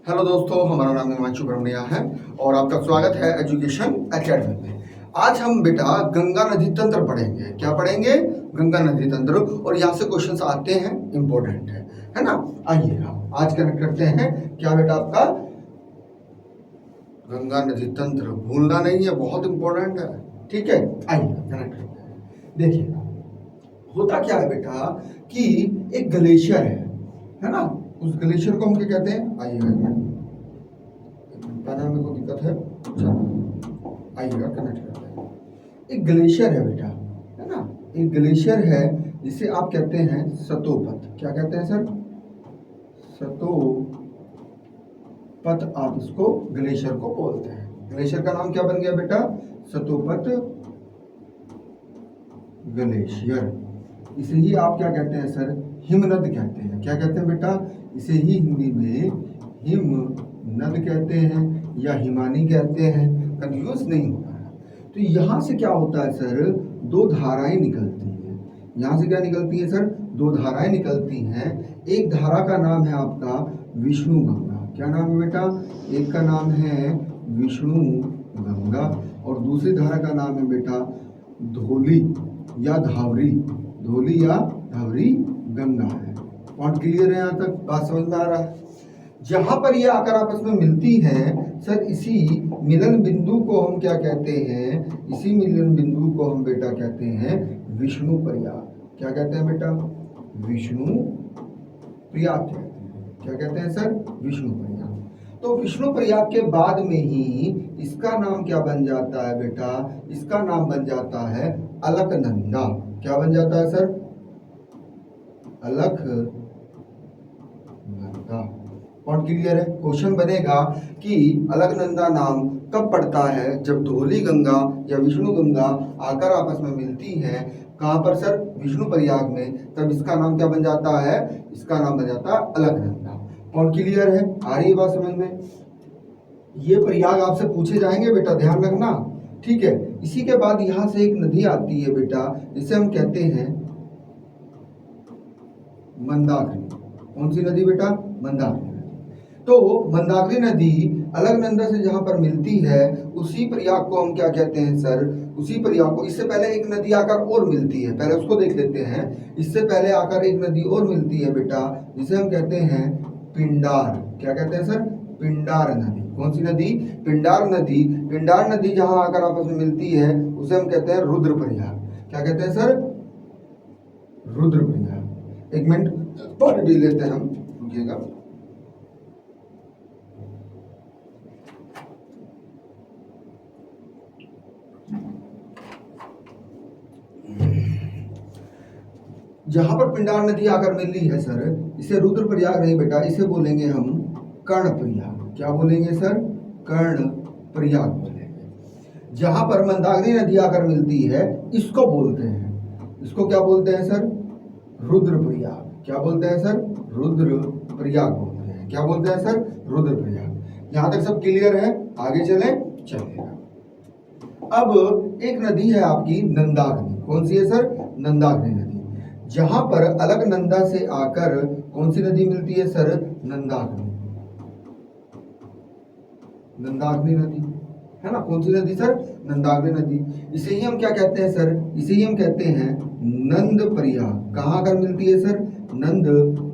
Hello दोस्तों, हमारा नाम हिमांशु ब्रह्मण्या है और आपका स्वागत है एजुकेशन एकेडमी में। आज हम बेटा गंगा नदी तंत्र पढ़ेंगे। क्या पढ़ेंगे? गंगा नदी तंत्र। और यहाँ से क्वेश्चंस आते हैं, इंपॉर्टेंट है ना। आइएगा आज कनेक्ट करते हैं। क्या बेटा आपका गंगा नदी तंत्र भूलना नहीं है, बहुत इंपॉर्टेंट है। ठीक है, आइए कनेक्ट करते हैं। देखिएगा होता क्या है बेटा कि एक ग्लेशियर है ना। उस ग्लेशियर को हम क्या कहते हैं? आइएगा, मेरे को दिक्कत है। चलो आइएगा कनेक्ट करते हैं। एक ग्लेशियर है बेटा, है ना। एक ग्लेशियर है जिसे आप कहते हैं सतोपत। क्या कहते हैं सर? सतोपत। आप इसको ग्लेशियर को बोलते हैं। ग्लेशियर का नाम क्या बन गया बेटा? सतोपत ग्लेशियर। इसे ही आप क्या कहते हैं सर? हिमनद कहते हैं। क्या कहते हैं बेटा? इसे ही हिंदी में हिमनद कहते हैं या हिमानी कहते हैं। कंफ्यूज नहीं होना है। तो यहाँ से क्या होता है सर? दो धाराएं निकलती हैं। यहाँ से क्या निकलती है सर? दो धाराएं निकलती हैं। एक धारा का नाम है आपका विष्णु गंगा। क्या नाम है बेटा? एक का नाम है विष्णु गंगा और दूसरी धारा का नाम है बेटा धोली या धावरी। धोली या धावरी गंगा है। पॉइंट क्लियर है? यहाँ तक बात समझ में आ रहा है? जहां पर ये आकर आपस में मिलती है सर, इसी मिलन बिंदु को हम क्या कहते हैं? इसी मिलन बिंदु को हम बेटा कहते हैं विष्णु प्रयाग। क्या कहते हैं बेटा? विष्णु प्रयाग कहते हैं। क्या कहते हैं सर? विष्णु प्रयाग। तो विष्णु प्रयाग के बाद में ही इसका नाम क्या बन जाता है बेटा? इसका नाम बन जाता है अलकनंदा। क्या बन जाता है सर? अलकनंदा। पॉइंट क्लियर है? क्वेश्चन बनेगा कि अलकनंदा नाम कब पड़ता है? जब धोली गंगा या विष्णु गंगा आकर आपस में मिलती है। कहां पर सर? विष्णु प्रयाग में। तब इसका नाम क्या बन जाता है? इसका नाम बन जाता है अलकनंदा। पॉइंट क्लियर है? आ रही है बात समझ में? ये प्रयाग आपसे पूछे जाएंगे बेटा, ध्यान रखना। ठीक है। इसी के बाद यहां से एक नदी आती है बेटा, जिसे हम कहते हैं मंदाकिनी। कौन सी नदी बेटा? मंदाकिनी। तो मंदाकिनी नदी अलकनंदा से जहां पर मिलती है, उसी प्रयाग को हम क्या कहते हैं सर? उसी प्रयाग को। इससे पहले एक नदी आकर और मिलती है, पहले उसको देख लेते हैं। इससे पहले आकर एक नदी और मिलती है बेटा, जिसे हम कहते हैं पिंडार। क्या कहते हैं सर? पिंडार नदी। कौन सी नदी? पिंडार नदी। पिंडार नदी जहां आकर आपस में मिलती है, उसे हम कहते हैं रुद्रप्रयाग। क्या कहते हैं सर? रुद्रप्रयाग। एक मिनट पानी पी लेते हैं हम, रुकिएगा। जहां पर पिंडार नदी आकर मिल रही है सर, इसे रुद्रप्रयाग नहीं बेटा, इसे बोलेंगे हम कर्णप्रयाग। क्या बोलेंगे सर? कर्णप्रयाग बोलेंगे। जहां पर मंदाकिनी नदी आकर मिलती है, इसको बोलते हैं, इसको क्या बोलते हैं सर? रुद्रप्रयाग। क्या बोलते हैं सर? रुद्रप्रयाग बोलते हैं। क्या बोलते हैं सर? रुद्रप्रयाग। यहां तक सब क्लियर है? आगे चले चलेगा। अब एक नदी है आपकी नंदाकिनी। कौन सी है सर? नंदाकिनी नदी। जहां पर अलकनंदा से आकर कौन सी नदी मिलती है सर? नंदाकिनी। नंदाकिनी नदी है ना। कौन सी नदी सर? नंदाकिनी नदी। इसे ही हम क्या कहते हैं सर? इसे ही हम कहते हैं नंद प्रयाग। कहाँ आकर मिलती है सर? नंद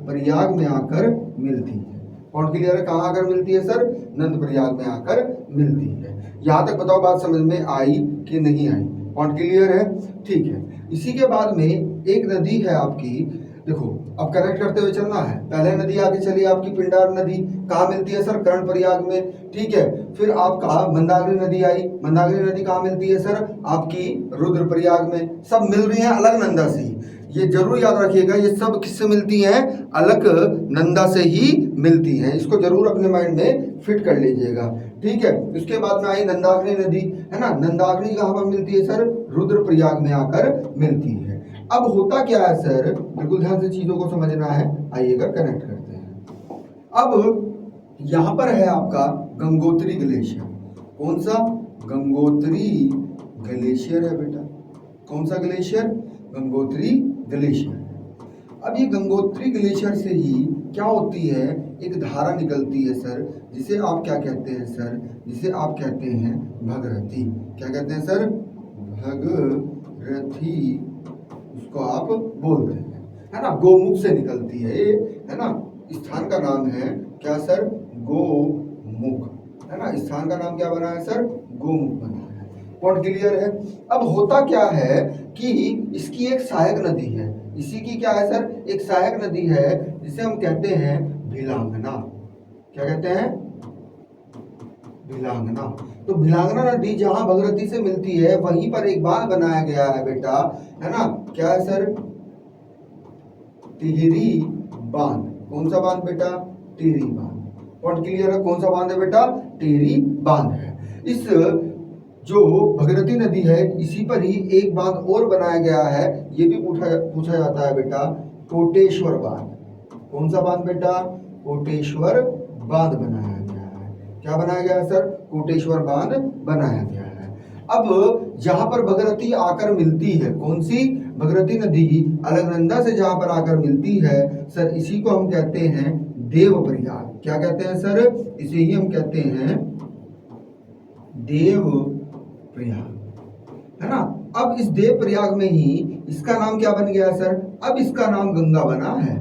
प्रयाग में आकर मिलती है। कौन क्लियर है? कहाँ आकर मिलती है सर? नंद प्रयाग में आकर मिलती है। यहां तक बताओ बात समझ में आई कि नहीं आई? पॉइंट क्लियर है? ठीक है। इसी के बाद में एक नदी है आपकी, देखो अब कनेक्ट करते हुए चलना है। पहले नदी आगे चली आपकी पिंडार नदी। कहाँ मिलती है सर? कर्णप्रयाग में। ठीक है। फिर आपका मंदाकिनी नदी आई। मंदाकिनी नदी कहाँ मिलती है सर? आपकी रुद्रप्रयाग में। सब मिल रही है अलकनंदा से ही। ये जरूर याद रखिएगा, ये सब किससे मिलती हैं? अलकनंदा से ही मिलती हैं। इसको जरूर अपने माइंड में फिट कर लीजिएगा। ठीक है। उसके बाद में आई नंदाकिनी नदी, है ना। नंदाकिनी कहाँ पर मिलती है सर? रुद्रप्रयाग में आकर मिलती है। अब होता क्या है सर? बिल्कुल ध्यान से चीजों को समझना है। आइएगा कनेक्ट करते हैं। अब यहां पर है आपका गंगोत्री ग्लेशियर। कौन सा? गंगोत्री ग्लेशियर है बेटा। कौन सा ग्लेशियर? गंगोत्री ग्लेशियर। अब ये गंगोत्री ग्लेशियर से ही क्या होती है? एक धारा निकलती है सर, जिसे आप क्या कहते हैं सर, जिसे आप कहते हैं भगीरथी। क्या कहते हैं सर, भगीरथी उसको आप बोलते हैं, है ना। गोमुख से निकलती है ये, है ना। स्थान का नाम है क्या सर, गोमुख, है ना। स्थान का नाम क्या बना है सर, गोमुख बना है। पॉइंट क्लियर है। अब होता क्या है कि इसकी एक सहायक नदी है, इसी की क्या है सर, एक सहायक नदी है जिसे हम कहते हैं भिलांगना। क्या कहते हैं, भिलांगना। तो भिलांगना नदी जहां भगीरथी से मिलती है वहीं पर एक बांध बनाया गया है बेटा, है ना। क्या है सर, टिहरी बांध। कौन सा बांध बेटा, टिहरी बांध। पॉइंट क्लियर है, कौन सा बांध है बेटा, टिहरी बांध है। इस जो भगीरथी नदी है इसी पर ही एक बांध और बनाया गया है, ये भी पूछा जाता है बेटा, कोटेश्वर बांध। कौन सा बांध बेटा, कोटेश्वर बांध बनाया गया है। क्या बनाया गया है सर, कोटेश्वर बांध बनाया गया है। अब जहां पर भगीरथी आकर मिलती है, कौन सी, भगीरथी नदी अलकनंदा से जहां पर आकर मिलती है सर, इसी को हम कहते हैं देवप्रयाग। क्या कहते हैं सर, इसे ही हम कहते हैं देवप्रयाग, है ना। अब इस देवप्रयाग में ही इसका नाम क्या बन गया सर, अब इसका नाम गंगा बना है।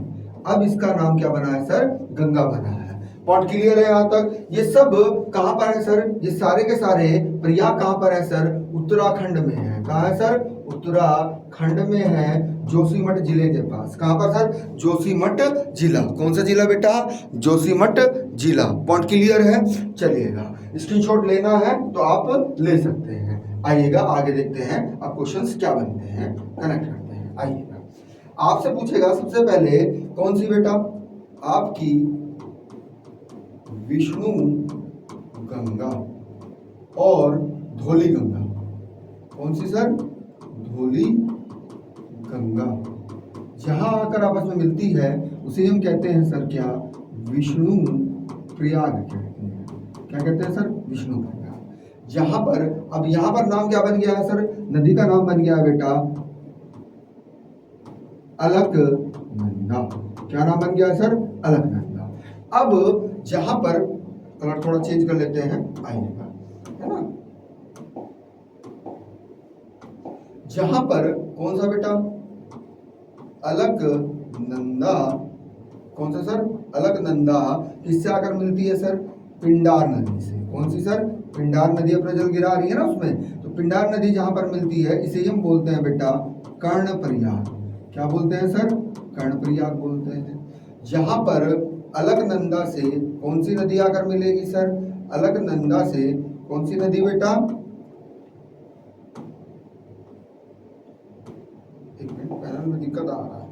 अब इसका नाम क्या बना है सर, गंगा बना है। पॉइंट क्लियर है यहाँ तक। ये सब कहां पर है सर, ये सारे के सारे प्रयाग कहां पर है सर, उत्तराखंड में है। कहां है सर, उत्तराखंड में है, जोशीमठ जिले के पास। कहां पर सर, जोशीमठ जिला। कौन सा जिला बेटा, जोशीमठ जिला। पॉइंट क्लियर है। चलिएगा, स्क्रीनशॉट लेना है तो आप ले सकते हैं। आइएगा आगे देखते हैं अब क्वेश्चंस क्या बनते हैं, कनेक्ट करते हैं। आइएगा, आपसे पूछेगा सबसे पहले कौन सी बेटा, आपकी विष्णु गंगा और धौली गंगा। कौन सी सर, धौली गंगा जहां आकर आपस में मिलती है उसे हम कहते हैं सर क्या, विष्णु प्रयाग कहते हैं। क्या कहते हैं सर, विष्णु प्रयाग। जहां पर, अब यहां पर नाम क्या बन गया है सर, नदी का नाम बन गया है बेटा अलकनंदा। क्या नाम बन गया है सर, अलकनंदा। अब जहां पर कलर थोड़ा चेंज कर लेते हैं, आइएगा, है ना। जहां पर कौन सा बेटा, अलकनंदा। कौन सा सर, अलकनंदा किससे आकर मिलती है सर, पिंडार नदी से। कौन सी सर, पिंडार नदी अपना जल गिरा रही है ना उसमें, तो पिंडार नदी जहां पर मिलती है इसे हम बोलते हैं बेटा कर्णप्रयाग। क्या बोलते हैं सर, कर्णप्रयाग बोलते हैं। जहां पर अलकनंदा से कौन सी नदी आकर मिलेगी सर, अलकनंदा से कौन सी नदी बेटा, एक मिनट पैनल में दिक्कत आ रहा है।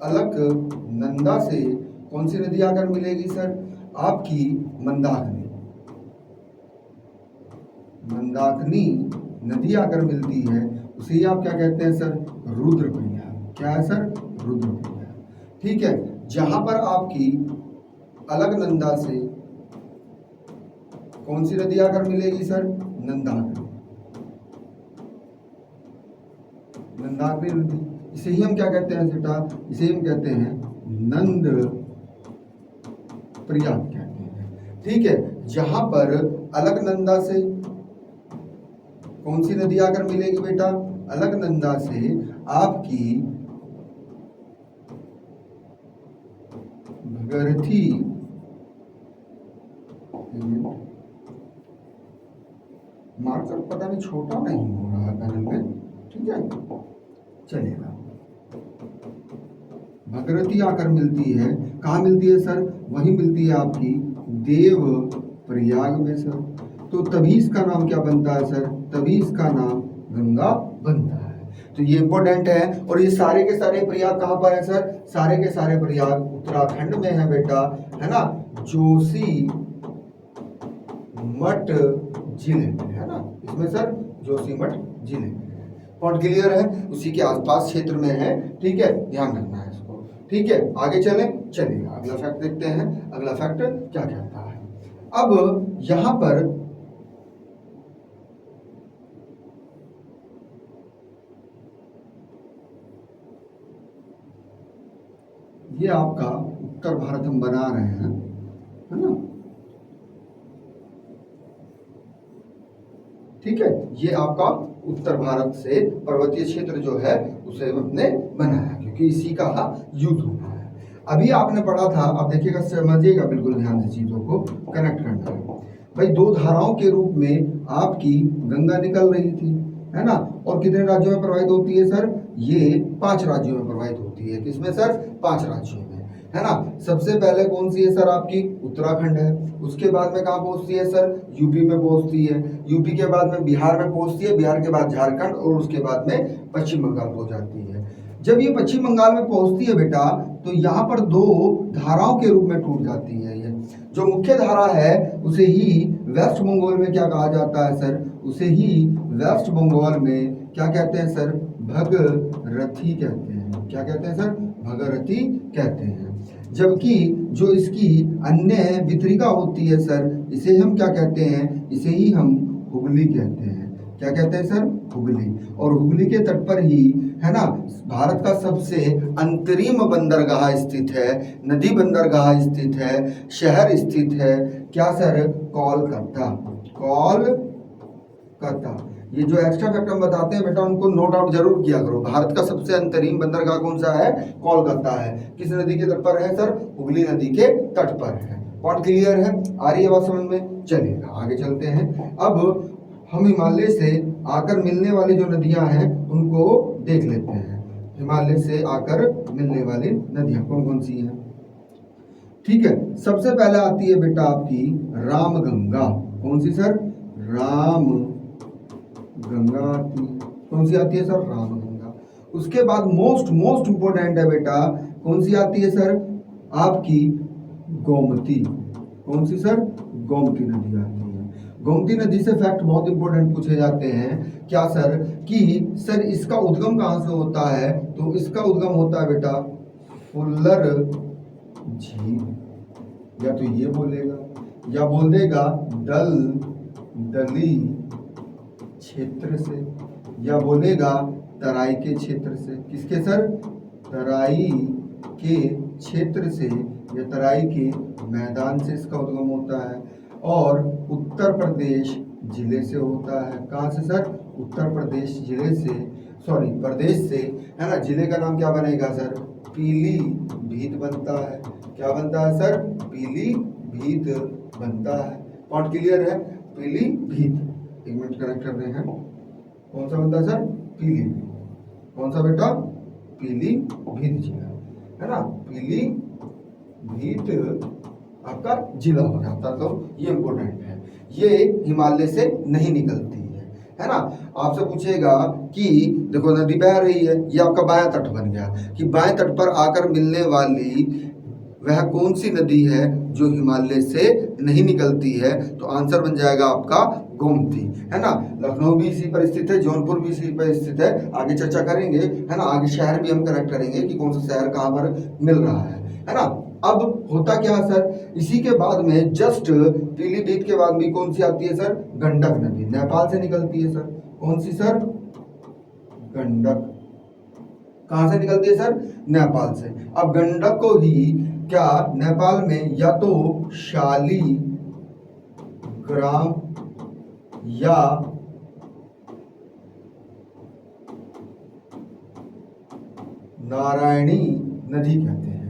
अलकनंदा से कौन सी नदी आकर मिलेगी सर, आपकी मंदाकिनी। मंदाकिनी नदी आकर मिलती है, उसे ही आप क्या कहते हैं सर, रुद्रप्रयाग। क्या है सर, रुद्रप्रयाग। ठीक है, जहां पर आपकी अलकनंदा से कौन सी नदी आकर मिलेगी सर, नंदाकिनी। नंदाकिनी नदी, इसे ही हम क्या कहते हैं बेटा, इसे हम कहते हैं नंद प्रयाग कहते हैं। ठीक है, जहां पर अलकनंदा से कौन सी नदी आकर मिलेगी बेटा, अलकनंदा से आपकी भगीरथी। मार्कर पता नहीं छोटा नहीं हो रहा है पैनल में, ठीक है, चलेगा। भगीरथी आकर मिलती है, कहाँ मिलती है सर, वही मिलती है आपकी देव प्रयाग में सर। तो तभी इसका नाम क्या बनता है सर, तभी इसका नाम गंगा बनता है। तो ये इंपॉर्टेंट है। और ये सारे के सारे प्रयाग कहाँ पर है सर, सारे के सारे प्रयाग उत्तराखंड में है बेटा, है ना, जोशी मठ जिले में, है ना, इसमें सर जोशीमठ जिले में है। पॉइंट क्लियर है, उसी के आसपास क्षेत्र में है। ठीक है, ध्यान रखना है इसको। ठीक है, आगे चलें, चलिए अगला फैक्ट देखते हैं। अगला फैक्ट क्या कहता है। अब यहां पर ये आपका उत्तर भारत हम बना रहे हैं, है ना। ठीक है, ये आपका उत्तर भारत से पर्वतीय क्षेत्र जो है उसे हमने बनाया क्योंकि इसी का यूज होना है। अभी आपने पढ़ा था, अब देखिएगा, समझिएगा बिल्कुल ध्यान से, चीजों को कनेक्ट करना है। भाई दो धाराओं के रूप में आपकी गंगा निकल रही थी, है ना, और कितने राज्यों में प्रवाहित होती है सर? ये 5 राज्यों में प्रवाहित होती है। किसमें सर? 5 राज्यों में, है ना। सबसे पहले कौन सी है सर? आपकी उत्तराखंड है। उसके बाद में कहाँ पहुंचती है सर? यूपी में पहुंचती है। यूपी के बाद में बिहार में पहुंचती है। बिहार के बाद झारखंड, और उसके बाद में पश्चिम बंगाल पहुंच जाती है। जब ये पश्चिम बंगाल में पहुंचती है बेटा, तो यहाँ पर 2 धाराओं के रूप में टूट जाती है। ये जो मुख्य धारा है उसे ही वेस्ट बंगाल में क्या कहा जाता है सर? उसे ही वेस्ट बंगाल में क्या कहते हैं सर? भगरथी कहते हैं। क्या कहते हैं सर? भगरथी कहते हैं। जबकि जो इसकी अन्य वितरिका होती है सर, इसे हम क्या कहते हैं? इसे ही हम हुगली कहते हैं। क्या कहते हैं सर? हुगली। और हुगली के तट पर ही, है ना, भारत का सबसे अंतरिम बंदरगाह स्थित है, नदी बंदरगाह स्थित है, शहर स्थित है। क्या सर? कोलकाता। कोलकाता। ये जो एक्स्ट्रा फैक्ट हम बताते हैं बेटा, उनको नोट आउट जरूर किया करो। भारत का सबसे अंतरिम बंदरगाह कौन सा है? कोलकाता है। किस नदी के तट पर है सर? हुगली नदी के तट पर है। पॉइंट क्लियर है? आ रही है बात समझ में? चलिएगा आगे चलते हैं। अब हम हिमालय से आकर मिलने वाली जो नदियां हैं उनको देख लेते हैं। हिमालय से आकर मिलने वाली नदियां कौन कौन सी हैं? ठीक है, सबसे पहले आती है बेटा आपकी रामगंगा। कौन सी सर? राम गंगा आती। कौन सी आती है सर? रामगंगा। उसके बाद मोस्ट इंपोर्टेंट है बेटा, कौन सी आती है सर? आपकी गोमती। कौन सी सर? गोमती नदी आती है। गोमती नदी से फैक्ट बहुत इंपॉर्टेंट पूछे जाते हैं। क्या सर? कि सर इसका उद्गम कहां से होता है? तो इसका उद्गम होता है बेटा फुल्लर झील। या तो ये बोलेगा या बोल देगा दली क्षेत्र से, या बोलेगा तराई के क्षेत्र से। किसके सर? तराई के क्षेत्र से या तराई के मैदान से इसका उद्गम होता है। और उत्तर प्रदेश जिले से होता है। कहाँ से सर? उत्तर प्रदेश जिले से, सॉरी प्रदेश से, है ना। जिले का नाम क्या बनेगा सर? पीलीभीत बनता है। क्या बनता है सर? पीलीभीत बनता है। पॉइंट क्लियर है? पीलीभीत। एक मिनट कनेक्ट कर रहे हैं। कौन सा बनता है सर? पीलीभीत। कौन सा बेटा? पीलीभीत जिला, है ना। पीलीभीत आपका जिला हो जाता, तो ये इंपॉर्टेंट है। ये हिमालय से नहीं निकलती है ना। आपसे पूछेगा कि देखो नदी बह रही है, ये आपका बायां तट बन गया, कि बाएं तट पर आकर मिलने वाली वह कौन सी नदी है जो हिमालय से नहीं निकलती है? तो आंसर बन जाएगा आपका गोमती, है ना। लखनऊ भी इसी पर स्थित है, जौनपुर भी इसी पर स्थित है। आगे चर्चा करेंगे, है ना। आगे शहर भी हम करेक्ट करेंगे कि कौन सा शहर कहाँ पर मिल रहा है ना। अब होता क्या है सर? इसी के बाद में जस्ट पीलीभीत के बाद में कौन सी आती है सर? गंडक नदी, नेपाल से निकलती है सर। कौन सी सर? गंडक। कहां से निकलती है सर? नेपाल से। अब गंडक को ही क्या नेपाल में या तो शालिग्राम या नारायणी नदी कहते हैं,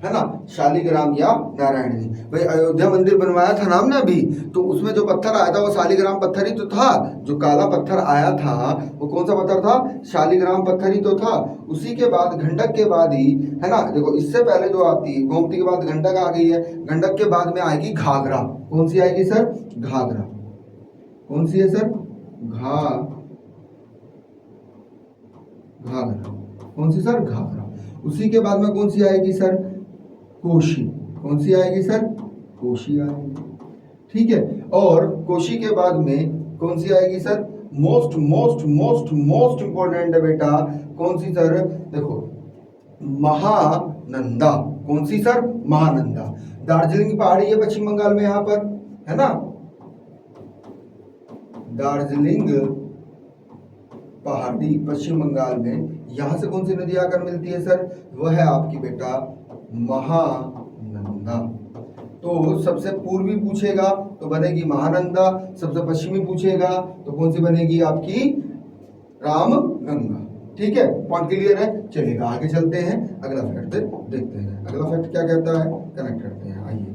है ना। शालिग्राम या नारायणी। भाई अयोध्या मंदिर बनवाया था नाम ना अभी, तो उसमें जो पत्थर आया था वो शालिग्राम पत्थर ही तो था। जो काला पत्थर आया था वो कौन सा पत्थर था? शालिग्राम पत्थर ही तो था। उसी के बाद गंडक के बाद ही, है ना, देखो इससे पहले जो आती है गोमती के बाद गंडक आ गई है। गंडक के बाद में आएगी घाघरा। कौन सी आएगी सर? घाघरा। कौन सी है सर? घाघरा। कौन सी सर? घाघरा। उसी के बाद में कौन सी आएगी सर? कोशी। कौन सी आएगी सर? कोशी आएगी, ठीक है। और कोशी के बाद में कौन सी आएगी सर? मोस्ट इंपॉर्टेंट है बेटा, कौन सी सर? देखो महानंदा। कौन सी सर? महानंदा। दार्जिलिंग की पहाड़ी है पश्चिम बंगाल में, यहां पर, है ना। दार्जिलिंग पहाड़ी पश्चिम बंगाल में, यहां से कौन सी नदी आकर मिलती है सर? वह है आपकी बेटा महानंदा। तो सबसे पूर्वी पूछेगा तो बनेगी महानंदा, सबसे पश्चिमी पूछेगा तो कौन सी बनेगी आपकी रामगंगा। ठीक है, पॉइंट क्लियर है। चलिएगा आगे चलते हैं, अगला फैक्ट देखते हैं। अगला फैक्ट क्या कहता है, कनेक्ट करते हैं, आइए।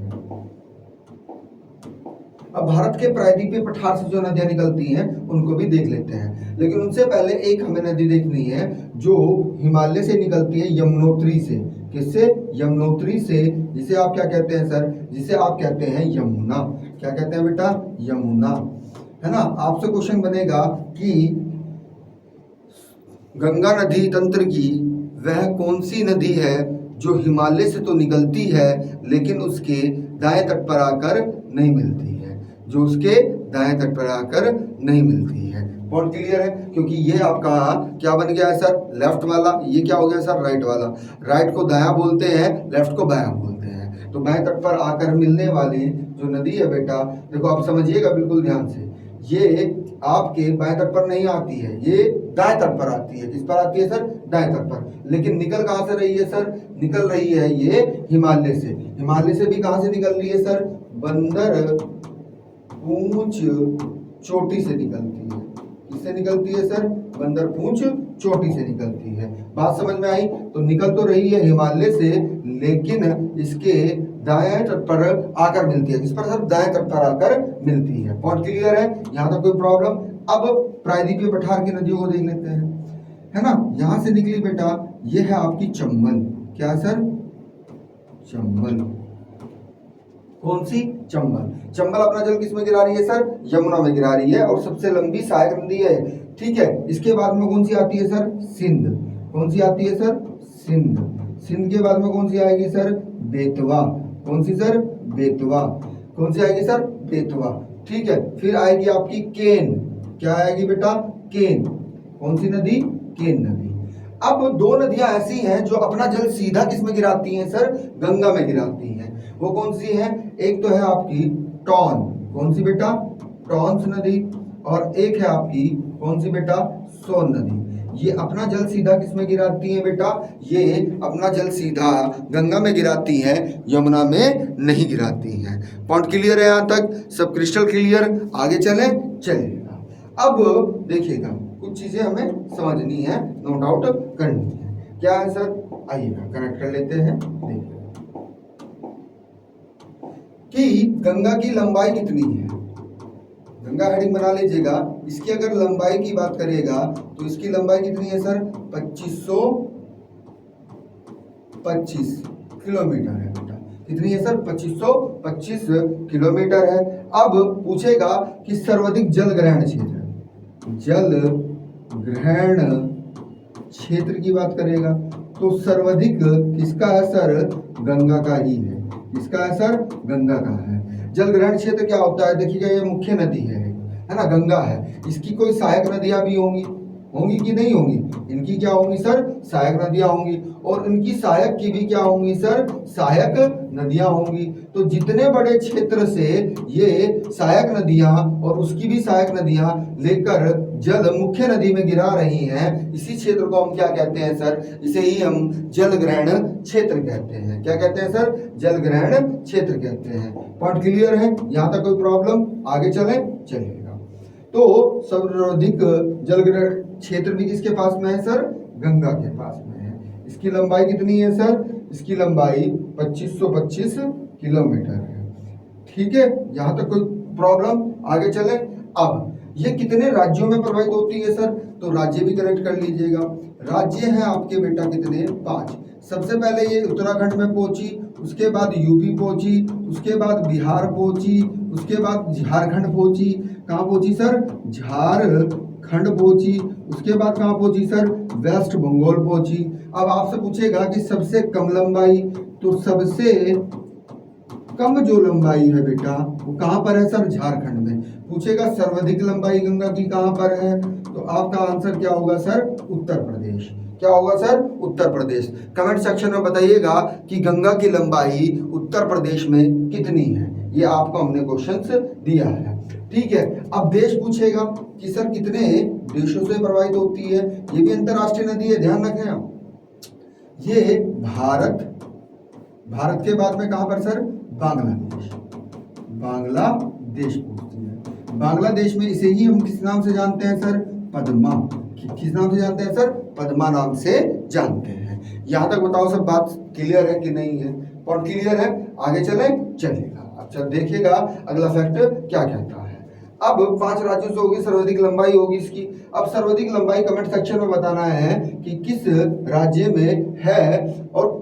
अब भारत के प्रायद्वीपीय पठार से जो नदियां निकलती हैं उनको भी देख लेते हैं, लेकिन उनसे पहले एक हमें नदी देखनी है जो हिमालय से निकलती है, यमुनोत्री से। किससे? यमुनोत्री से, जिसे आप क्या कहते हैं सर? जिसे आप कहते हैं यमुना। क्या कहते हैं बेटा? यमुना, है ना। आपसे क्वेश्चन बनेगा कि गंगा नदी तंत्र की वह कौन सी नदी है जो हिमालय से तो निकलती है लेकिन उसके दाएं तट पर आकर नहीं मिलती है, जो उसके दाएं तट पर आकर नहीं मिलती है। पॉइंट क्लियर है, क्योंकि ये आपका क्या बन गया है सर? लेफ्ट वाला। ये क्या हो गया सर? राइट वाला। राइट को दायां बोलते हैं, लेफ्ट को बायां बोलते हैं। तो बाएं तट पर आकर मिलने वाली जो नदी है बेटा, देखो आप समझिएगा बिल्कुल ध्यान से, ये आपके बाएं तट पर नहीं आती है, ये दाएं तट पर आती है। किस पर आती है सर? दाएं तट पर। लेकिन निकल कहां से रही है सर? निकल रही है ये हिमालय से। हिमालय से भी कहां से निकल रही है सर? बंदर पूंछ चोटी से निकलती है। किससे निकलती है सर? बंदर पूंछ चोटी से निकलती है। बात समझ में आई? तो निकल तो रही है हिमालय से, लेकिन इसके दाएं तट पर आकर मिलती है। किस पर सर? दाएं तट पर आकर मिलती है। पॉइंट क्लियर है, यहाँ तक कोई प्रॉब्लम? अब प्रायद्वीपीय पठार की नदियों को देख लेते हैं, है ना। यहां से निकली बेटा, ये है आपकी चंबल। क्या सर? चंबल। कौन सी? चंबल। चंबल अपना जल किस में गिरा रही है सर? यमुना में गिरा रही है, और सबसे लंबी सहायक नदी है। ठीक है, इसके बाद में कौन सी आती है सर? सिंध। कौन सी आती है सर? सिंध। सिंध के बाद में कौन सी आएगी सर? बेतवा। कौन सी सर? बेतवा। कौन सी आएगी सर? बेतवा। ठीक है, फिर आएगी आपकी केन। क्या आएगी बेटा? केन। कौन सी नदी? केन नदी। अब दो नदियां ऐसी हैं जो अपना जल सीधा किस में गिराती हैं सर? गंगा में गिराती हैं। वो कौन सी है? एक तो है आपकी टॉन। कौन सी बेटा? टॉन्स नदी। और एक है आपकी कौन सी बेटा? सोन नदी। ये अपना जल सीधा किस में गिराती हैं बेटा? ये अपना जल सीधा गंगा में गिराती हैं, यमुना में नहीं गिराती हैं। पॉइंट क्लियर है यहाँ तक? सब क्रिस्टल क्लियर? आगे चलें, चलिएगा। अब देखिएगा, कुछ चीजें हमें समझनी है, नो डाउट करनी है। क्या है सर? आइएगा कनेक्ट कर लेते हैं। देखिए कि गंगा की लंबाई कितनी है। गंगा हेडिंग बना लीजिएगा। इसकी अगर लंबाई की बात करिएगा तो इसकी लंबाई कितनी है सर? 2525 किलोमीटर है बेटा। कितनी है सर? 2525 किलोमीटर है। अब पूछेगा कि सर्वाधिक जल ग्रहण क्षेत्र, जल ग्रहण क्षेत्र की बात करेगा तो सर्वाधिक किसका है सर? गंगा का ही है। किसका है सर? गंगा का है। जल ग्रहण क्षेत्र क्या होता है? देखिएगा, ये मुख्य नदी है ना, गंगा है। इसकी कोई सहायक नदियां भी होंगी कि नहीं होंगी? इनकी क्या होंगी सर? सहायक नदियां होंगी। और इनकी सहायक की भी क्या होंगी सर? सहायक नदियां होंगी। तो जितने बड़े क्षेत्र से ये सहायक नदियां और उसकी भी सहायक नदियां लेकर जल मुख्य नदी में गिरा रही हैं, इसी क्षेत्र को हम क्या कहते हैं सर? इसे ही हम जल ग्रहण क्षेत्र कहते हैं। क्या कहते हैं सर? जल ग्रहण क्षेत्र कहते हैं। पॉइंट क्लियर है? यहाँ तक कोई प्रॉब्लम? आगे चलेगा। तो सर्वाधिक जल ग्रहण क्षेत्र भी किसके पास में है सर? गंगा के पास में है। इसकी लंबाई कितनी है सर? इसकी लंबाई 2525 किलोमीटर है। ठीक है, यहाँ तक कोई प्रॉब्लम? आगे चले। अब ये कितने राज्यों में प्रवाहित होती है सर? तो राज्य भी कनेक्ट कर लीजिएगा। राज्य हैं आपके बेटा कितने? 5। सबसे पहले ये उत्तराखंड में पहुंची, उसके बाद यूपी पहुंची, उसके बाद बिहार पहुंची, उसके बाद झारखंड पहुंची। कहाँ पहुंची सर? झारखंड पहुंची। उसके बाद कहाँ पहुंची सर? वेस्ट बंगाल पहुंची। अब आपसे पूछेगा कि सबसे कम लंबाई, तो सबसे कम जो लंबाई है बेटा वो कहाँ पर है सर? झारखंड में। पूछेगा सर्वाधिक लंबाई गंगा की कहाँ पर है, तो आपका आंसर क्या होगा सर? उत्तर प्रदेश। क्या होगा sir? Uttar Pradesh. Comment section में बताइएगा कि गंगा की लंबाई उत्तर प्रदेश में कितनी है। ये आपको हमने क्वेश्चंस दिया है। ठीक है, अब देश पूछेगा कि सर कितने देशों से प्रवाहित होती है। ये भी अंतरराष्ट्रीय नदी है, ध्यान रखें आप। ये भारत, भारत के बाद में कहां पर सर? बांग्लादेश। बांग्लादेश पूछती है। बांग्लादेश में इसे ही हम किस नाम से जानते हैं सर? पद्मा। किस नाम से जानते हैं सर? पद्मा नाम से जानते हैं। यहां तक बताओ सब बात क्लियर है कि नहीं है? और क्लियर है? आगे चले चलेगा। अच्छा देखिएगा अगला फैक्ट क्या कहता है। अब 5 राज्यों से होगी, सर्वाधिक लंबाई होगी इसकी। अब सर्वाधिक लंबाई कमेंट सेक्शन में बताना है कि किस राज्य में है और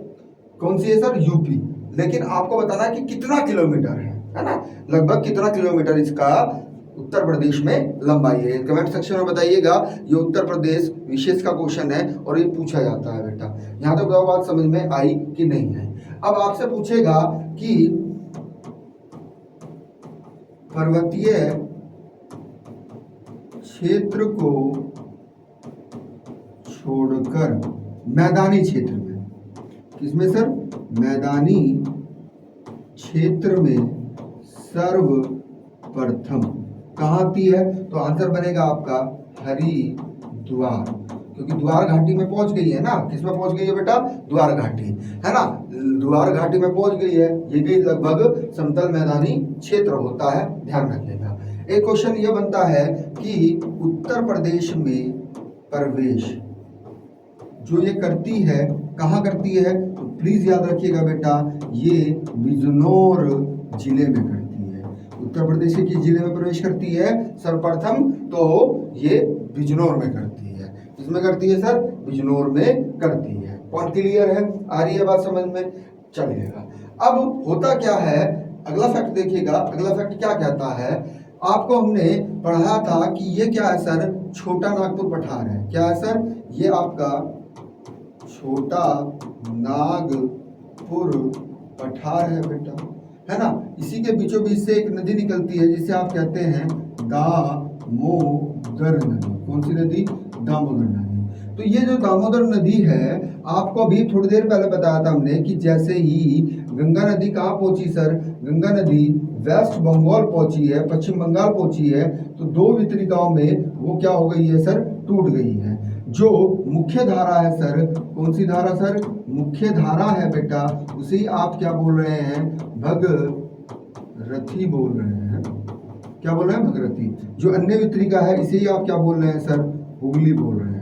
कौन सी है सर? यूपी। लेकिन आपको बताना है कि कितना किलोमीटर है ना? लगभग कितना किलोमीटर इसका उत्तर प्रदेश में लंबाई है। कमेंट सेक्शन में बताइएगा। ये उत्तर प्रदेश विशेष का क्वेश्चन है और ये पूछा जाता है बेटा। यहां तक बताओ बात समझ में आई कि नहीं है? अब आपसे पूछेगा कि पर्वतीय क्षेत्र को छोड़कर मैदानी क्षेत्र में, किसमें सर? मैदानी क्षेत्र में सर्वप्रथम कहाँ आती है? तो आंसर बनेगा आपका हरिद्वार, क्योंकि द्वार घाटी में पहुंच गई है ना। किसमें पहुंच गई है बेटा? द्वार घाटी, है ना? द्वार घाटी में पहुंच गई है। ये भी लगभग समतल मैदानी क्षेत्र होता है, ध्यान रखिएगा। एक क्वेश्चन ये बनता है कि उत्तर प्रदेश में प्रवेश जो ये करती है, कहाँ करती है? तो प्लीज याद रखिएगा बेटा, ये बिजनौर जिले में करती है। उत्तर प्रदेश के किस जिले में प्रवेश करती है? सर्वप्रथम तो ये बिजनौर में करती है। किसमें करती है सर? बिजनौर में करती है। पॉइंट क्लियर है? आ रही है बात समझ में? चलिएगा। अब होता क्या है, अगला फैक्ट देखिएगा। अगला फैक्ट क्या कहता है? आपको हमने पढ़ा था कि ये क्या है सर? छोटा नागपुर पठार है। क्या है सर? ये आपका छोटा नागपुर पठार है बेटा, है ना? इसी के बीचों बीच से एक नदी निकलती है जिसे आप कहते हैं दामोदर नदी। कौन सी नदी? दामोदर नदी। तो ये जो दामोदर नदी है, आपको अभी थोड़ी देर पहले बताया था हमने कि जैसे ही गंगा नदी कहाँ पहुंची सर? गंगा नदी वेस्ट बंगाल पहुंची है, पश्चिम बंगाल पहुंची है। तो 2 वितरिकाओं में वो क्या हो गई है सर? टूट गई है। जो मुख्य धारा है सर, कौन सी धारा सर? मुख्य धारा है बेटा, उसे आप क्या बोल रहे हैं? भगीरथी बोल रहे हैं। क्या बोल रहे हैं? भगीरथी। जो अन्य वितरिका है इसे ही आप क्या बोल रहे हैं सर? हुगली बोल रहे हैं।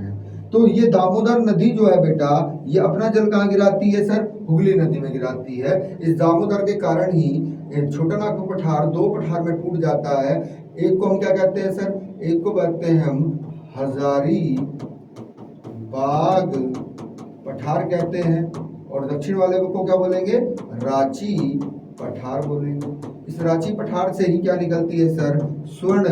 तो ये दामोदर नदी जो है बेटा, ये अपना जल कहाँ गिराती है सर? हुगली नदी में गिराती है। इस दामोदर के कारण ही छोटा नागपुर पठार 2 पठार में टूट जाता है। एक को हम क्या कहते हैं सर? एक को कहते हैं हम हजारी बाग पठार कहते हैं, और दक्षिण वाले को क्या बोलेंगे? रांची पठार बोलेंगे। इस रांची पठार से ही क्या निकलती है सर? स्वर्ण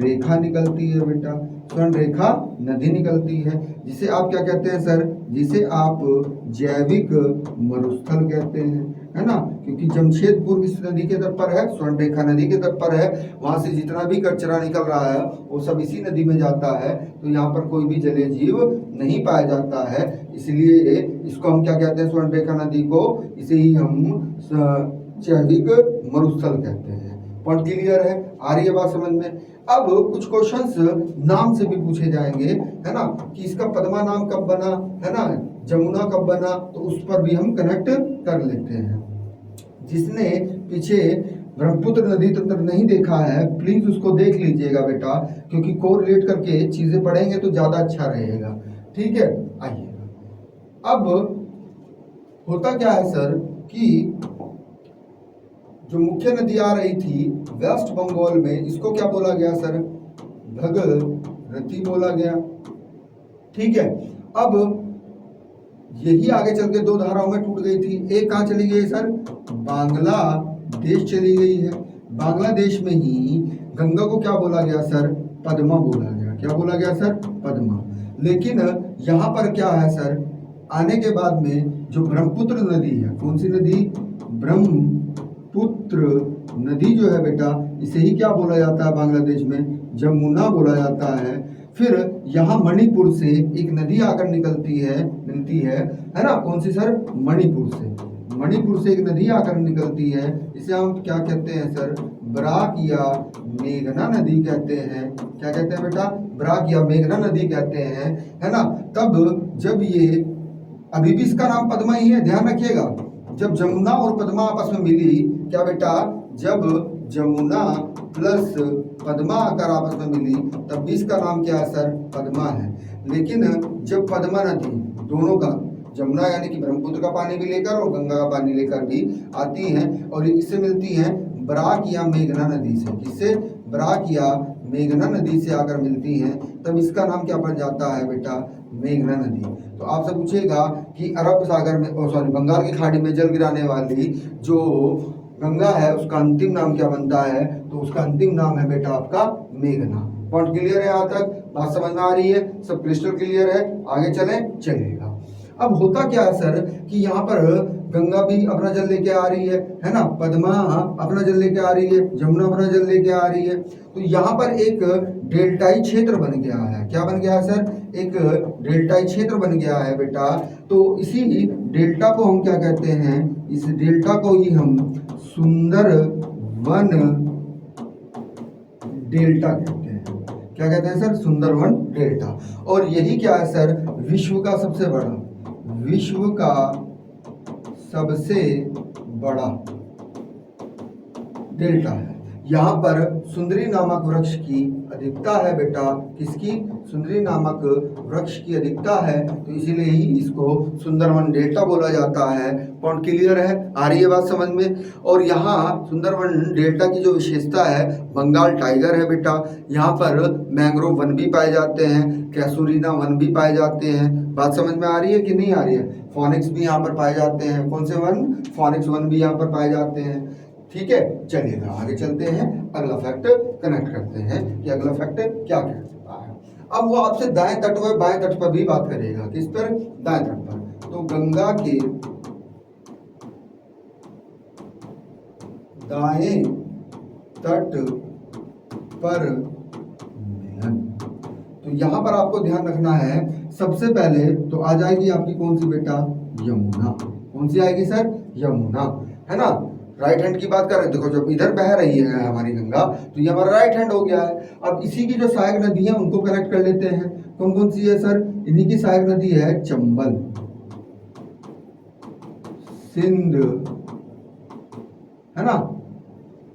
रेखा निकलती है बेटा। स्वर्ण रेखा नदी निकलती है, जिसे आप क्या कहते हैं सर? जिसे आप जैविक मरुस्थल कहते हैं, है ना? क्योंकि जमशेदपुर किस नदी के तट पर है? स्वर्ण रेखा नदी के तट पर है। वहां से जितना भी कचरा निकल रहा है वो सब इसी नदी में जाता है। तो यहाँ पर कोई भी जलीय जीव नहीं पाया जाता है, इसलिए इसको हम क्या कहते हैं? स्वर्ण रेखा नदी को, इसे ही हम जैविक मरुस्थल कहते हैं। पॉइंट क्लियर है? आ रही है बात समझ में? अब कुछ क्वेश्चंस नाम से भी पूछे जाएंगे, है ना? कि इसका पद्मा नाम कब बना, है ना? जमुना कब बना, तो उस पर भी हम कनेक्ट कर लेते हैं। जिसने पीछे ब्रह्मपुत्र नदी तंत्र नहीं देखा है, प्लीज उसको देख लीजिएगा बेटा, क्योंकि कोरिलेट करके चीजें पढ़ेंगे तो ज्यादा अच्छा रहेगा। ठीक है, आइएगा। अब होता क्या है सर कि जो मुख्य नदी आ रही थी वेस्ट बंगाल में, इसको क्या बोला गया सर? भगीरथी बोला गया। ठीक है। अब यही आगे चल के 2 धाराओं में टूट गई थी। एक कहाँ चली गई सर? बांग्लादेश चली गई है। बांग्लादेश में ही गंगा को क्या बोला गया सर? पद्मा बोला गया। क्या बोला गया सर? पद्मा। लेकिन यहाँ पर क्या है सर? आने के बाद में जो ब्रह्मपुत्र नदी है, कौन सी नदी? ब्रह्मपुत्र नदी जो है बेटा, इसे ही क्या बोला जाता है बांग्लादेश में? जमुना बोला जाता है। फिर यहाँ मणिपुर से एक नदी आकर निकलती है, मिलती है ना? कौन सी सर? मणिपुर से। मणिपुर से एक नदी आकर निकलती है, इसे हम क्या कहते हैं सर? बराक या मेघना नदी कहते हैं। क्या कहते हैं बेटा? बराक या मेघना नदी कहते हैं, है ना? तब जब ये, अभी भी इसका नाम पद्मा ही है, ध्यान रखिएगा। जब जमुना और पद्मा आपस में मिली, क्या बेटा, जब जमुना प्लस पद्मा अगर आपस में मिली तब भी इसका नाम क्या है सर, पद्मा है। लेकिन जब पद्मा नदी दोनों का, जमुना यानी कि ब्रह्मपुत्र का पानी भी लेकर और गंगा का पानी लेकर भी आती हैं और इससे मिलती हैं बराक या मेघना नदी से, किससे, बराक या मेघना नदी से आकर मिलती हैं, तब इसका नाम क्या पड़ जाता है बेटा, मेघना नदी। तो आपसे पूछेगा कि अरब सागर में, सॉरी, बंगाल की खाड़ी में जल गिराने वाली जो गंगा है उसका अंतिम नाम क्या बनता है, तो उसका अंतिम नाम है बेटा आपका मेघना। पॉइंट क्लियर है, यहाँ तक बात समझ में आ रही है, सब क्रिस्टल क्लियर है, आगे चलें, चलेगा। अब होता क्या है सर कि यहाँ पर गंगा भी अपना जल लेके आ रही है ना, पद्मा अपना जल लेके आ रही है, जमुना अपना जल लेके आ रही है, तो यहाँ पर एक डेल्टाई क्षेत्र बन गया है। क्या बन गया है सर, एक डेल्टाई क्षेत्र बन गया है बेटा। तो इसी डेल्टा को हम क्या कहते हैं, इस डेल्टा को ही हम सुंदरवन डेल्टा कहते हैं। क्या कहते हैं सर, सुंदरवन डेल्टा। और यही क्या है सर, विश्व का सबसे बड़ा डेल्टा है। यहाँ पर सुंदरी नामक वृक्ष की अधिकता है बेटा, किसकी, सुंदरी नामक वृक्ष की अधिकता है, तो इसीलिए ही इसको सुंदरवन डेल्टा बोला जाता है। पॉइंट क्लियर है, आ रही है बात समझ में। और यहाँ सुंदरवन डेल्टा की जो विशेषता है, बंगाल टाइगर है बेटा, यहाँ पर मैंग्रोव वन भी पाए जाते हैं, कैसूरीना वन भी पाए जाते हैं। बात समझ में आ रही है कि नहीं आ रही है। फोनिक्स भी यहाँ पर पाए जाते हैं, कौन से वन, फोनिक्स वन भी यहाँ पर पाए जाते हैं। ठीक है, चलिएगा आगे चलते हैं, अगला फैक्ट कनेक्ट करते हैं कि अगला फैक्ट क्या कहता है। अब वो आपसे दाएं तट व बाएं तट पर भी बात करेगा, किस पर, दाएं तट पर। तो गंगा के दाएं तट पर मिलन। तो यहां पर आपको ध्यान रखना है, सबसे पहले तो आ जाएगी आपकी कौन सी बेटा, यमुना। कौन सी आएगी सर, यमुना, है ना। राइट हैंड की बात कर रहे हैं, देखो जब इधर बह रही है हमारी गंगा तो ये हमारा राइट हैंड हो गया है। अब इसी की जो सहायक नदी है उनको कनेक्ट कर लेते हैं। कौन कौन सी है सर, इन्हीं की सहायक नदी है चंबल, सिंध, है ना,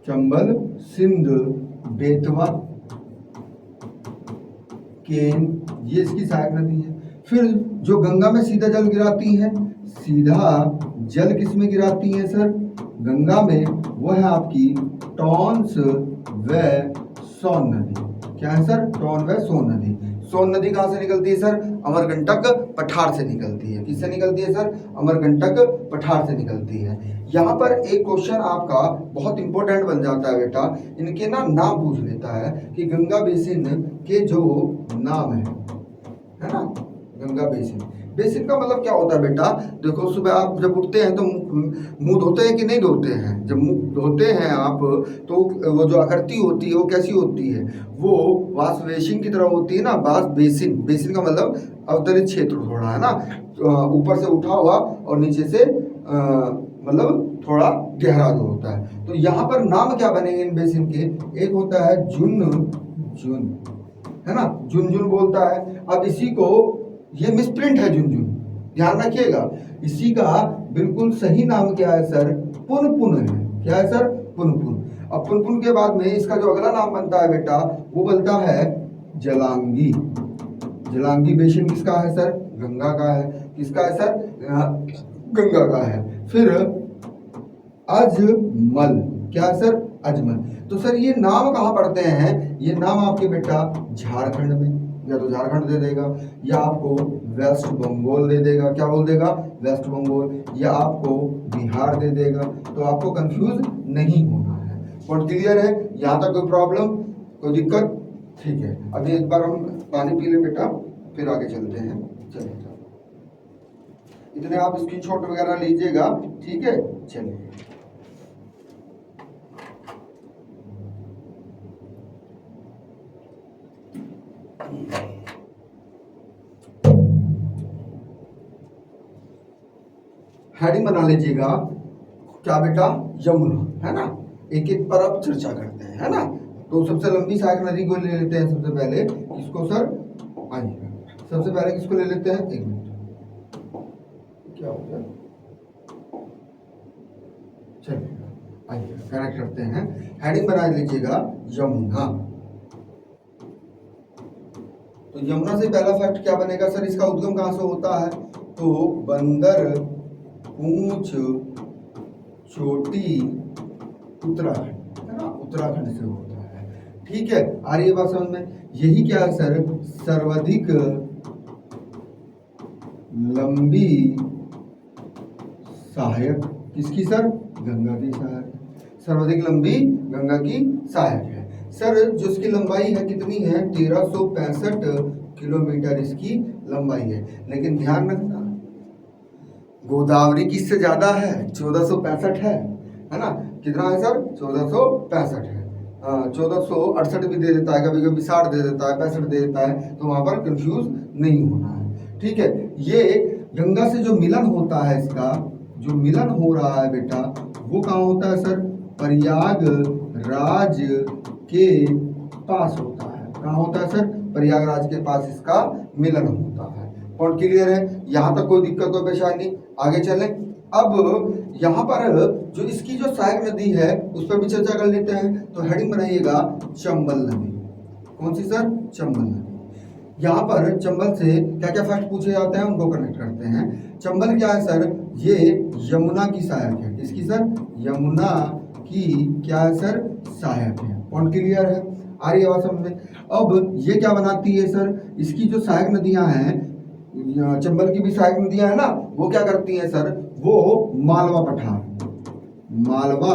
चंबल, सिंध, बेतवा, केन, ये इसकी सहायक नदी है। फिर जो गंगा में सीधा जल गिराती है, सीधा जल किस में गिराती है सर, गंगा में, वो है आपकी टॉन्स व सोन नदी। क्या है सर, टॉन व सोन नदी। सोन नदी कहाँ से निकलती है सर, अमरकंटक पठार से निकलती है। किससे निकलती है सर, अमरकंटक पठार से निकलती है। यहाँ पर एक क्वेश्चन आपका बहुत इंपॉर्टेंट बन जाता है बेटा, इनके ना नाम पूछ लेता है कि गंगा बेसिन के जो नाम है ना, गंगा बेसिन। बेसिन का मतलब क्या होता है बेटा, देखो सुबह आप जब उठते हैं तो मुंह धोते हैं कि नहीं धोते हैं। जब मुंह धोते हैं आप तो वो जो आकृति होती है वो कैसी होती है, वो वाश बेसिन की तरह होती है ना, वाश बेसिन। बेसिन का मतलब अवतरित क्षेत्र थोड़ा, है ना, ऊपर से उठा हुआ और नीचे से मतलब थोड़ा गहरा जो होता है। तो यहाँ पर नाम क्या बनेंगे इन बेसिन के, एक होता है झुनझुन, है ना, झुनझुन बोलता है। अब इसी को, ये मिसप्रिंट है झुनझुन, ध्यान रखिएगा। इसी का बिल्कुल सही नाम क्या है सर, पुनपुन है। क्या है सर, पुनपुन। अब पुनपुन के बाद में इसका जो अगला नाम बनता है बेटा, वो बनता है जलांगी। जलांगी बेसिन किसका है सर, गंगा का है। किसका है सर, गंगा का है। फिर अजमल, क्या है सर, अजमल। तो सर ये नाम कहाँ पढ़ते हैं, ये नाम आपके बेटा झारखंड में, या तो झारखंड दे देगा या आपको वेस्ट बंगाल दे देगा। क्या बोल देगा, वेस्ट बंगाल, या आपको बिहार दे देगा। तो आपको कंफ्यूज नहीं होना है। पॉइंट क्लियर है, यहाँ तक कोई प्रॉब्लम, कोई दिक्कत, ठीक है। अभी एक बार हम पानी पी लें बेटा, फिर आगे चलते हैं। चलिए, इतने आप स्क्रीनशॉट वगैरह लीजिएगा, ठीक है। चलिए, हेडिंग बना लीजिएगा, क्या बेटा, यमुना, है ना। एक एक पर अब चर्चा करते हैं, है ना। तो सबसे लंबी सहायक नदी को ले लेते हैं सबसे पहले, किसको सर, आइएगा, सबसे पहले किसको ले लेते हैं, एक मिनट, क्या हो गया, चलिए आइए कनेक्ट करते हैं। हेडिंग बना लीजिएगा यमुना। तो यमुना से पहला फैक्ट क्या बनेगा सर, इसका उद्गम कहाँ से होता है, तो बंदर पूंछ चोटी उत्तराखंड, है ना, उत्तराखंड से होता है। ठीक है, आ रही है बात समझ में। यही क्या है सर, सर्वाधिक लंबी सहायक किसकी सर, गंगा की सहायक, सर्वाधिक लंबी गंगा की सहायक है सर। जो इसकी लंबाई है कितनी है, 1365 किलोमीटर इसकी लंबाई है। लेकिन ध्यान रखना गोदावरी किससे ज्यादा है, 1465 है ना। कितना है सर, 1465 है। 1468 भी दे देता है, कभी कभी 60 दे देता है, 65 दे देता है, तो वहां पर कंफ्यूज नहीं होना है। ठीक है, ये गंगा से जो मिलन होता है, इसका जो मिलन हो रहा है बेटा, वो कहाँ होता है सर, प्रयागराज के पास होता है। कहाँ होता है सर, प्रयागराज के पास इसका मिलन होता है। पॉइंट क्लियर है, यहां तक कोई दिक्कत तो परेशानी, आगे चलें। अब यहाँ पर जो इसकी जो सहायक नदी है उस पर भी चर्चा कर लेते हैं। तो हेडिंग बनाइएगा चंबल नदी। कौन सी सर, चंबल नदी। यहाँ पर चंबल से क्या क्या फैक्ट पूछे जाते हैं उनको कनेक्ट करते हैं। चंबल क्या है सर, ये यमुना की सहायक है। किसकी सर, यमुना की क्या है सर, सहायक है। पॉइंट क्लियर है, आ रही है बात समझ में। अब ये क्या बनाती है सर, इसकी जो सहायक नदियां हैं, चंबल की भी सहायक नदियां है ना, वो क्या करती हैं सर, वो मालवा पठार, मालवा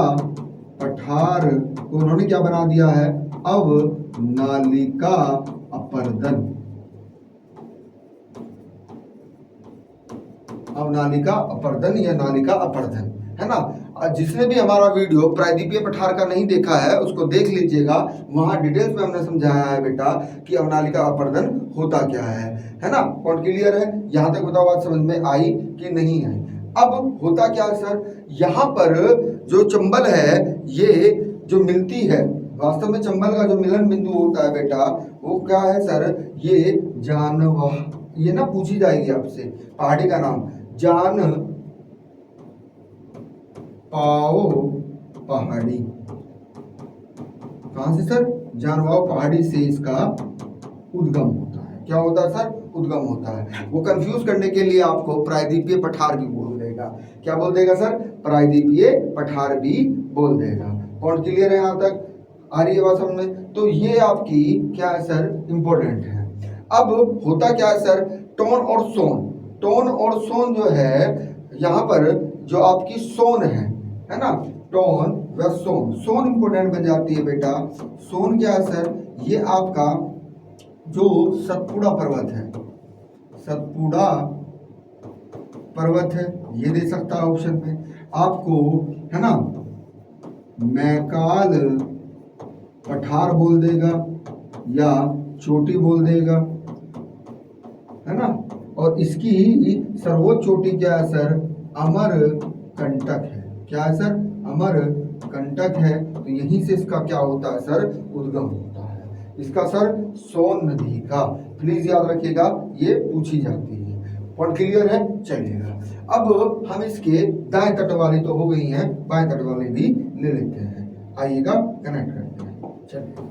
पठार को उन्होंने क्या बना दिया है, अब नालिका अपर्दन, अब नालिका अपर्दन या नालिका अपर्दन, है ना। जिसने भी हमारा वीडियो प्रायद्वीपीय पठार का नहीं देखा है उसको देख लीजिएगा, वहां डिटेल्स में हमने समझाया है बेटा कि अवनालिका अपर्दन होता क्या है ना। पॉइंट क्लियर है, यहां तक बताओ बात समझ में आई कि नहीं आई। अब होता क्या है सर, यहाँ पर जो चंबल है ये जो मिलती है, वास्तव में चंबल का जो मिलन बिंदु होता है बेटा, वो क्या है सर, ये जानवा, ये ना पूछी जाएगी आपसे, पहाड़ी का नाम जान पाओ पहाड़ी। कहां से सर, जानवाओ पहाड़ी से इसका उद्गम होता है। क्या होता है सर, उद्गम होता है। वो कंफ्यूज करने के लिए आपको प्रायद्वीपीय पठार भी बोल देगा। क्या बोल देगा सर, प्रायद्वीपीय पठार भी बोल देगा। पॉइंट क्लियर है, यहां तक आ रही है बात समझ में। तो ये आपकी क्या है सर, इंपॉर्टेंट है। अब होता क्या है सर, टोन और सोन, टोन और सोन जो है, यहाँ पर जो आपकी सोन है ना, टोन व सोन, सोन इंपोर्टेंट बन जाती है बेटा। सोन क्या है सर, ये आपका जो सतपुड़ा पर्वत है, सतपुड़ा पर्वत है, ये दे सकता है ऑप्शन में आपको, है ना। मैकाल पठार बोल देगा या चोटी बोल देगा, है ना। और इसकी सर्वोच्च चोटी क्या है सर, अमर कंटक है। क्या है सर, अमर कंटक है। तो यहीं से इसका क्या होता है सर, उद्गम होता है इसका सर, सोन नदी का। प्लीज याद रखिएगा, ये पूछी जाती है। पॉइंट क्लियर है, चलिएगा। अब हम इसके दाएं तट वाली तो हो गई हैं, बाएं तट वाली भी ले लेते हैं। आइएगा कनेक्ट करते हैं, चलिए।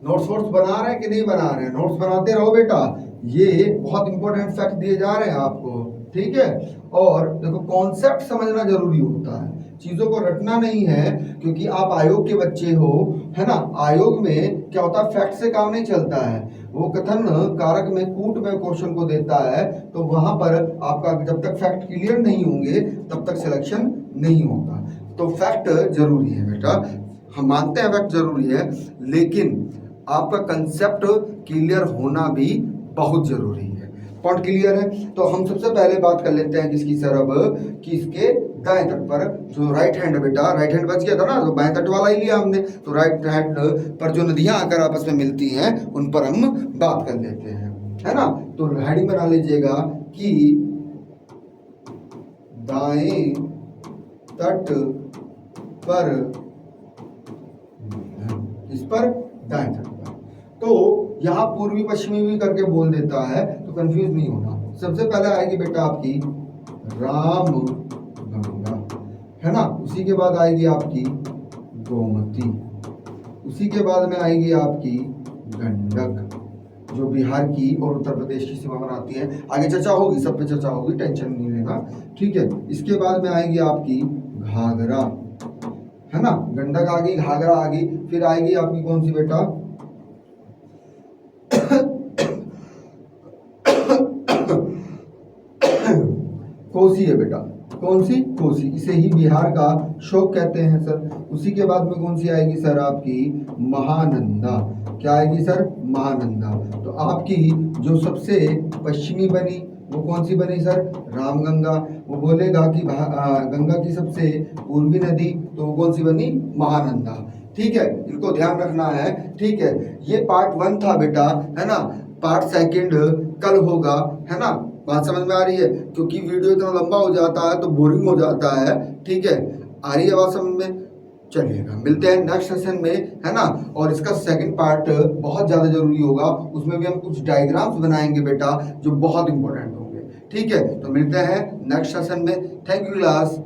नोट्स वोट्स बना रहे हैं कि नहीं बना रहे हैं, नोट्स बनाते रहो बेटा, ये बहुत इंपॉर्टेंट फैक्ट दिए जा रहे हैं आपको, ठीक है। और देखो कॉन्सेप्ट समझना जरूरी होता है, चीजों को रटना नहीं है, क्योंकि आप आयोग के बच्चे हो, है ना। आयोग में क्या होता है, फैक्ट से काम नहीं चलता है, वो कथन कारक में कूट में क्वेश्चन को देता है। तो वहां पर आपका जब तक फैक्ट क्लियर नहीं होंगे तब तक सिलेक्शन नहीं होगा। तो फैक्ट जरूरी है बेटा, हम मानते हैं फैक्ट जरूरी है, लेकिन आपका कंसेप्ट क्लियर होना भी बहुत जरूरी है। पॉइंट क्लियर है। तो हम सबसे पहले बात कर लेते हैं किसकी सर, अब कि इसके दाएं तट पर जो राइट हैंड है बेटा, राइट हैंड बच गया था ना, तो बाएं तट वाला ही लिया हमने। तो राइट हैंड पर जो नदियां आकर आपस में मिलती हैं उन पर हम बात कर लेते हैं, है ना। तो हेडिंग बना लीजिएगा कि दाएं तट पर, इस पर दाएं तट पर, तो यहाँ पूर्वी पश्चिमी भी करके बोल देता है, तो कंफ्यूज नहीं होना। सबसे पहले आएगी बेटा आपकी राम गंगा, है ना। उसी के बाद आएगी आपकी गोमती, उसी के बाद में आएगी आपकी गंडक, जो बिहार की और उत्तर प्रदेश की सीमा बनाती है। आगे चर्चा होगी, सब पे चर्चा होगी, टेंशन नहीं लेना, ठीक है। इसके बाद में आएगी आपकी घाघरा, है ना। गंडक आ गई, घाघरा आ गई, फिर आएगी आपकी कौन सी बेटा, कोसी है बेटा, कौन सी, कोसी। इसे ही बिहार का शोक कहते हैं सर। उसी के बाद में कौन सी आएगी सर आपकी महानंदा, क्या आएगी सर, महानंदा। तो आपकी जो सबसे पश्चिमी बनी वो कौन सी बनी सर, रामगंगा। वो बोलेगा कि गंगा की सबसे पूर्वी नदी, तो वो कौन सी बनी, महानंदा, ठीक है। इनको ध्यान रखना है, ठीक है। ये पार्ट 1 था बेटा, है ना। पार्ट 2 कल होगा, है ना। बात समझ में आ रही है, क्योंकि वीडियो इतना लंबा हो जाता है तो बोरिंग हो जाता है, ठीक है। आ रही है बात समझ में, चलिएगा मिलते हैं नेक्स्ट सेशन में, है ना। और इसका सेकंड पार्ट बहुत ज़्यादा जरूरी होगा, उसमें भी हम कुछ डायग्राम्स बनाएंगे बेटा जो बहुत इंपॉर्टेंट होंगे, ठीक है। तो मिलते हैं नेक्स्ट सेशन में। Thank you class.